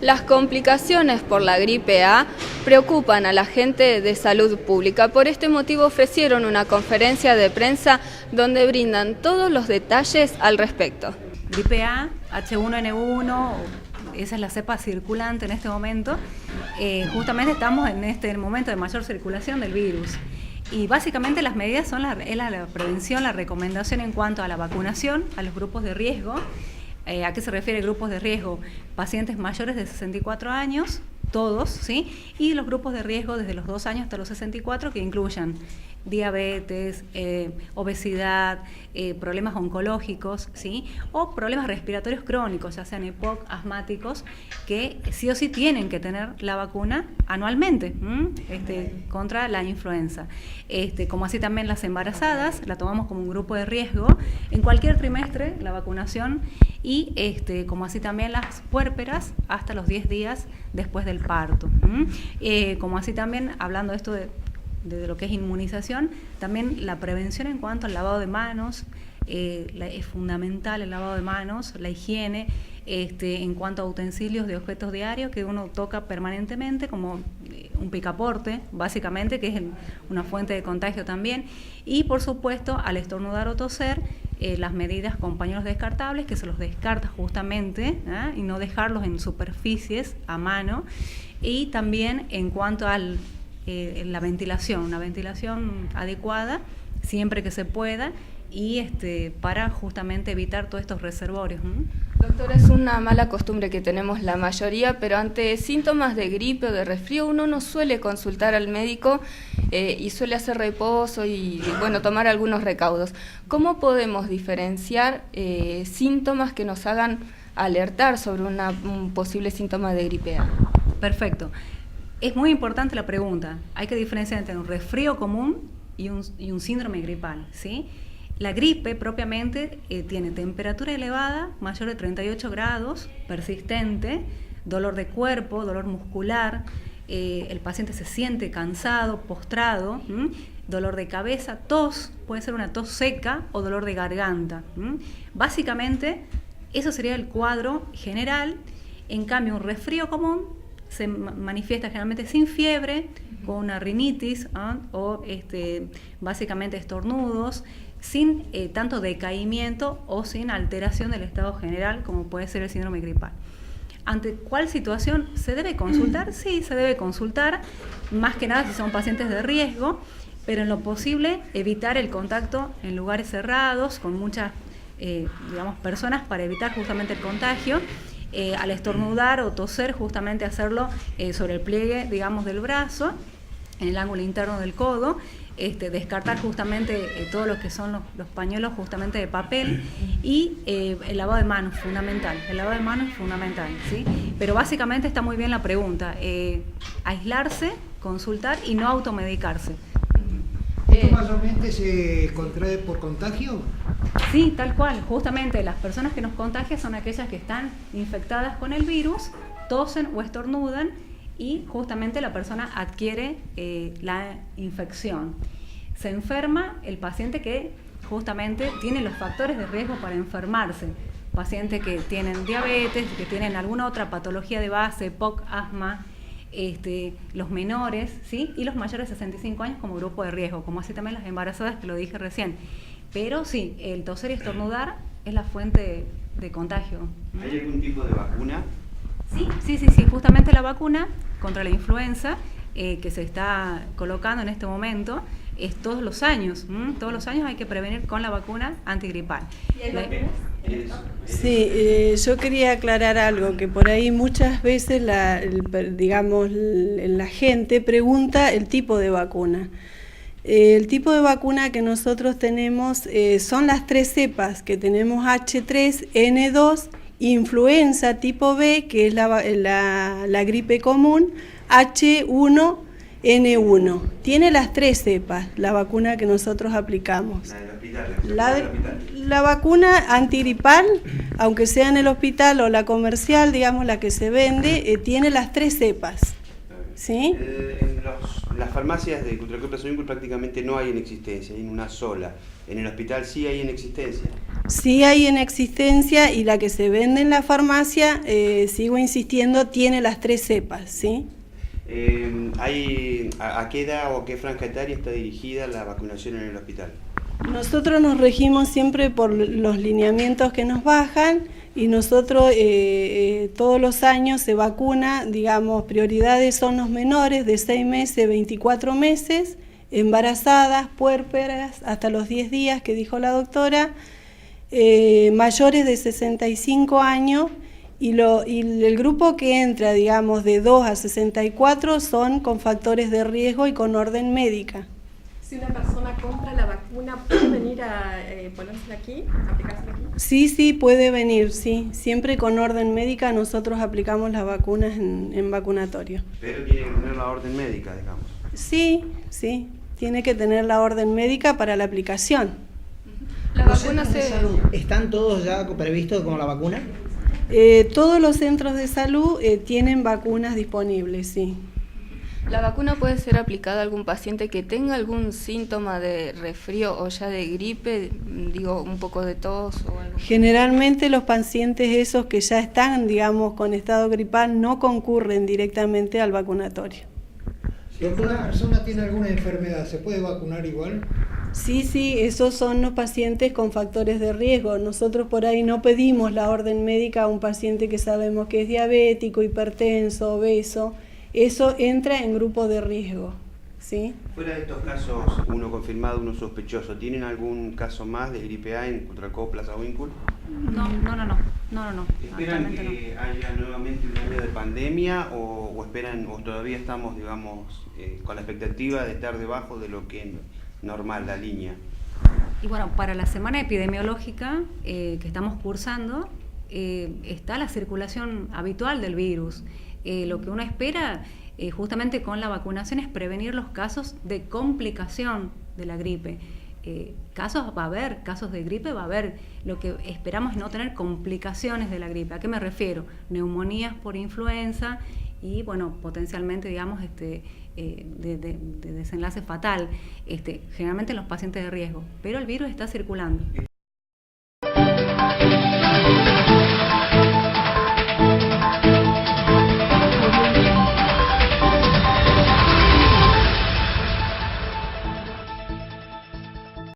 Las complicaciones por la gripe A preocupan a la gente de salud pública. Por este motivo ofrecieron una conferencia de prensa donde brindan todos los detalles al respecto. Gripe A, H1N1, esa es la cepa circulante en este momento. Justamente estamos en este momento de mayor circulación del virus. Y básicamente las medidas son la prevención, la recomendación en cuanto a la vacunación, a los grupos de riesgo. ¿A qué se refiere grupos de riesgo? Pacientes mayores de 64 años, todos, ¿sí? Y los grupos de riesgo desde los 2 años hasta los 64, que incluyan diabetes, obesidad, problemas oncológicos, ¿sí? O problemas respiratorios crónicos, ya sean EPOC, asmáticos, que sí o sí tienen que tener la vacuna anualmente contra la influenza. Como así también las embarazadas, la tomamos como un grupo de riesgo en cualquier trimestre, la vacunación, y como así también las puérperas hasta los 10 días después del parto. Como así también, hablando de esto de lo que es inmunización, también la prevención en cuanto al lavado de manos, es fundamental el lavado de manos, la higiene, en cuanto a utensilios de objetos diarios que uno toca permanentemente, como un picaporte, básicamente, que es una fuente de contagio también, y por supuesto, al estornudar o toser, las medidas con pañuelos descartables, que se los descarta justamente, y no dejarlos en superficies a mano, y también en cuanto a la ventilación, una ventilación adecuada, siempre que se pueda, y para justamente evitar todos estos reservorios. Doctora, es una mala costumbre que tenemos la mayoría, pero ante síntomas de gripe o de resfrío uno no suele consultar al médico y suele hacer reposo y tomar algunos recaudos. ¿Cómo podemos diferenciar síntomas que nos hagan alertar sobre un posible síntoma de gripe A? Perfecto. Es muy importante la pregunta. Hay que diferenciar entre un resfrío común y un síndrome gripal, ¿sí? La gripe propiamente tiene temperatura elevada, mayor de 38 grados, persistente, dolor de cuerpo, dolor muscular, el paciente se siente cansado, postrado, dolor de cabeza, tos, puede ser una tos seca o dolor de garganta. Básicamente, eso sería el cuadro general. En cambio, un resfrío común se manifiesta generalmente sin fiebre, con una rinitis o básicamente estornudos, sin tanto decaimiento o sin alteración del estado general como puede ser el síndrome gripal. ¿Ante cuál situación se debe consultar? Sí, se debe consultar, más que nada si son pacientes de riesgo, pero en lo posible evitar el contacto en lugares cerrados con muchas personas para evitar justamente el contagio. Al estornudar o toser, justamente hacerlo sobre el pliegue, del brazo, en el ángulo interno del codo, descartar justamente todo lo que son los pañuelos justamente de papel, y el lavado de manos, fundamental. El lavado de manos es fundamental, ¿sí? Pero básicamente está muy bien la pregunta. Aislarse, consultar y no automedicarse. ¿Esto mayormente se contrae por contagio? Sí, tal cual. Justamente las personas que nos contagian son aquellas que están infectadas con el virus, tosen o estornudan, y justamente la persona adquiere la infección. Se enferma el paciente que justamente tiene los factores de riesgo para enfermarse. Pacientes que tienen diabetes, que tienen alguna otra patología de base, EPOC, asma, los menores, ¿sí? Y los mayores de 65 años como grupo de riesgo, como así también las embarazadas, que lo dije recién. Pero sí, el toser y estornudar es la fuente de contagio. ¿Hay algún tipo de vacuna? Sí, justamente la vacuna contra la influenza que se está colocando en este momento es todos los años. Todos los años hay que prevenir con la vacuna antigripal. Sí, yo quería aclarar algo, que por ahí muchas veces la gente pregunta el tipo de vacuna. El tipo de vacuna que nosotros tenemos son las 3 cepas, que tenemos H3N2, influenza tipo B, que es la gripe común, H1N1. Tiene las 3 cepas, la vacuna que nosotros aplicamos. La vacuna antigripal, aunque sea en el hospital o la comercial, la que se vende, tiene las 3 cepas. ¿Sí? En las farmacias de Cultracó Plaza Víncula prácticamente no hay en existencia, hay en una sola. En el hospital sí hay en existencia. Sí hay en existencia, y la que se vende en la farmacia, sigo insistiendo, tiene las 3 cepas, ¿sí? ¿A qué edad o a qué franja etaria está dirigida la vacunación en el hospital? Nosotros nos regimos siempre por los lineamientos que nos bajan, y nosotros todos los años se vacuna, digamos, prioridades son los menores de 6 meses, 24 meses, embarazadas, puérperas, hasta los 10 días que dijo la doctora, mayores de 65 años, y el grupo que entra, digamos, de 2 a 64 son con factores de riesgo y con orden médica. Si una persona compra la vacuna, ¿puede venir a ponérsela aquí, aplicársela aquí? Sí, puede venir, sí. Siempre con orden médica nosotros aplicamos las vacunas en vacunatorio. Pero tiene que tener la orden médica, digamos. Sí, tiene que tener la orden médica para la aplicación. La ¿Los vacuna centros de se... salud están todos ya previstos con la vacuna? Todos los centros de salud tienen vacunas disponibles, sí. La vacuna puede ser aplicada a algún paciente que tenga algún síntoma de resfrío o ya de gripe, digo, un poco de tos o algo. Generalmente los pacientes esos que ya están, digamos, con estado gripal no concurren directamente al vacunatorio. Si una persona tiene alguna enfermedad, ¿se puede vacunar igual? Sí, esos son los pacientes con factores de riesgo. Nosotros por ahí no pedimos la orden médica a un paciente que sabemos que es diabético, hipertenso, obeso. Eso entra en grupo de riesgo, ¿sí? Fuera de estos casos, uno confirmado, uno sospechoso, ¿tienen algún caso más de gripe A en Cultracó Plaza Víncula? No. ¿Esperan Actualmente que haya nuevamente un año de pandemia o esperan, o todavía estamos, digamos, con la expectativa de estar debajo de lo que es normal, la línea? Y bueno, para la semana epidemiológica que estamos cursando, está la circulación habitual del virus. Lo que uno espera justamente con la vacunación es prevenir los casos de complicación de la gripe. Casos va a haber, casos de gripe va a haber. Lo que esperamos es no tener complicaciones de la gripe. ¿A qué me refiero? Neumonías por influenza y, bueno, potencialmente, digamos, de desenlace fatal, generalmente en los pacientes de riesgo. Pero el virus está circulando.